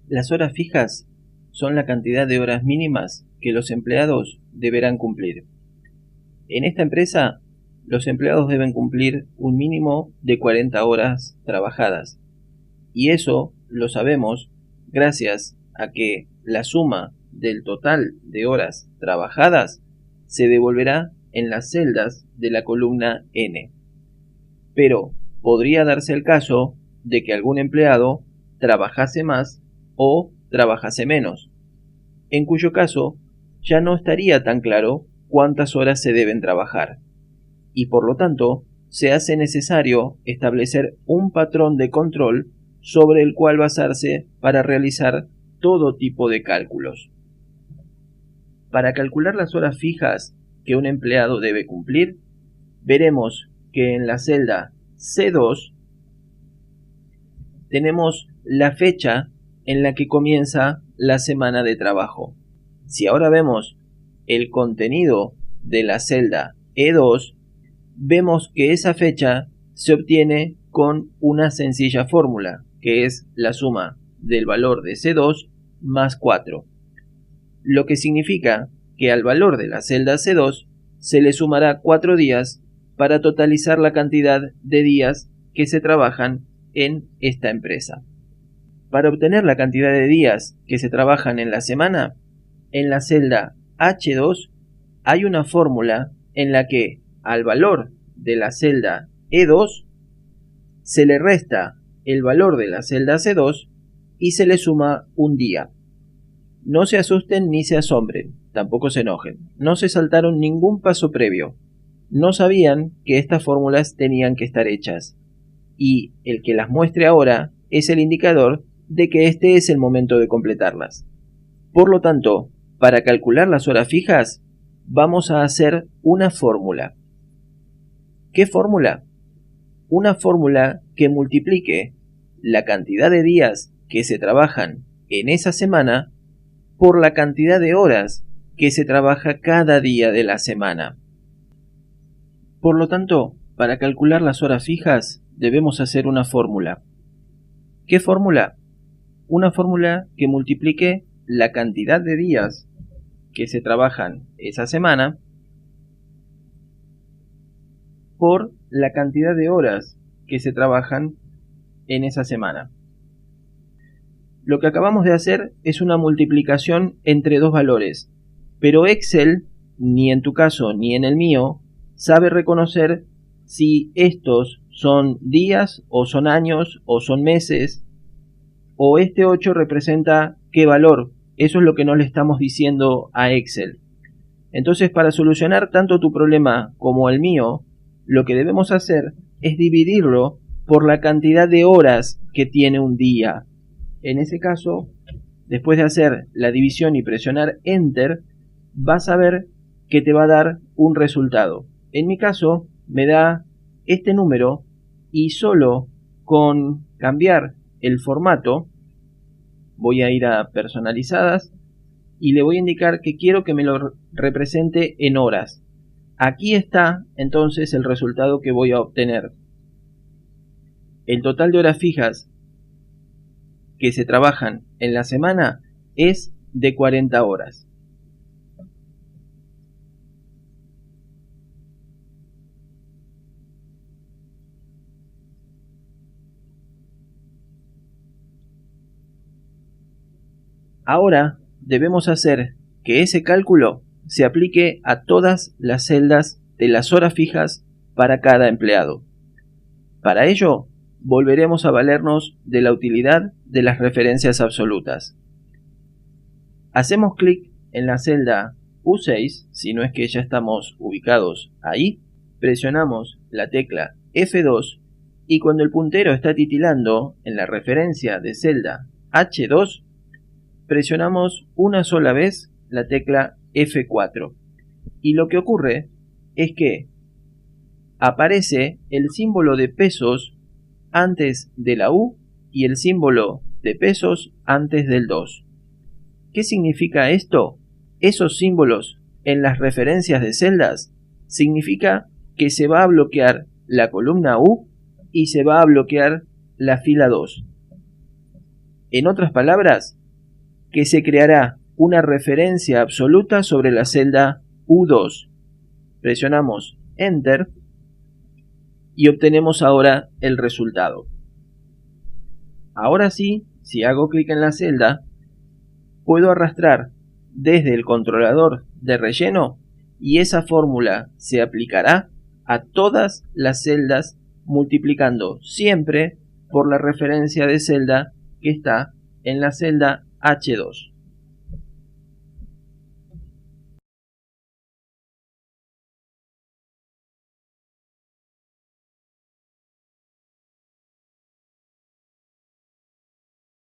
Las horas fijas son la cantidad de horas mínimas que los empleados deberán cumplir. En esta empresa, los empleados deben cumplir un mínimo de 40 horas trabajadas. Y eso lo sabemos gracias a que la suma del total de horas trabajadas se devolverá en las celdas de la columna N. Pero podría darse el caso de que algún empleado trabajase más o trabajase menos, en cuyo caso ya no estaría tan claro cuántas horas se deben trabajar, y por lo tanto se hace necesario establecer un patrón de control sobre el cual basarse para realizar todo tipo de cálculos. Para calcular las horas fijas que un empleado debe cumplir, veremos que en la celda C2 tenemos la fecha en la que comienza la semana de trabajo. Si ahora vemos el contenido de la celda E2, vemos que esa fecha se obtiene con una sencilla fórmula, que es la suma del valor de C2 más 4, lo que significa que al valor de la celda C2 se le sumará 4 días para totalizar la cantidad de días que se trabajan en esta empresa. Para obtener la cantidad de días que se trabajan en la semana, en la celda H2 hay una fórmula en la que al valor de la celda E2 se le resta el valor de la celda C2 y se le suma un día. No se asusten ni se asombren, tampoco se enojen, no se saltaron ningún paso previo. No sabían que estas fórmulas tenían que estar hechas, y el que las muestre ahora es el indicador de que este es el momento de completarlas. Por lo tanto, para calcular las horas fijas, vamos a hacer una fórmula. ¿Qué fórmula? Una fórmula que multiplique la cantidad de días que se trabajan en esa semana por la cantidad de horas que se trabaja cada día de la semana. Por lo tanto, para calcular las horas fijas debemos hacer una fórmula. ¿Qué fórmula? Una fórmula que multiplique la cantidad de días que se trabajan esa semana por la cantidad de horas que se trabajan en esa semana. Lo que acabamos de hacer es una multiplicación entre dos valores, pero Excel, ni en tu caso ni en el mío, sabe reconocer si estos son días o son años o son meses, o este 8 representa qué valor. Eso es lo que no le estamos diciendo a Excel. Entonces, para solucionar tanto tu problema como el mío, lo que debemos hacer es dividirlo por la cantidad de horas que tiene un día. En ese caso, después de hacer la división y presionar Enter, vas a ver que te va a dar un resultado. En mi caso, me da este número y solo con cambiar el formato, voy a ir a personalizadas y le voy a indicar que quiero que me lo represente en horas. Aquí está entonces el resultado que voy a obtener. El total de horas fijas que se trabajan en la semana es de 40 horas. Ahora debemos hacer que ese cálculo se aplique a todas las celdas de las horas fijas para cada empleado. Para ello, volveremos a valernos de la utilidad de las referencias absolutas. Hacemos clic en la celda U6, si no es que ya estamos ubicados ahí, presionamos la tecla F2 y cuando el puntero está titilando en la referencia de celda H2, presionamos una sola vez la tecla F4 y lo que ocurre es que aparece el símbolo de pesos antes de la U y el símbolo de pesos antes del 2. ¿Qué significa esto? Esos símbolos en las referencias de celdas significa que se va a bloquear la columna U y se va a bloquear la fila 2. En otras palabras, que se creará una referencia absoluta sobre la celda U2. Presionamos Enter y obtenemos ahora el resultado. Ahora sí, si hago clic en la celda, puedo arrastrar desde el controlador de relleno y esa fórmula se aplicará a todas las celdas multiplicando siempre por la referencia de celda que está en la celda H2.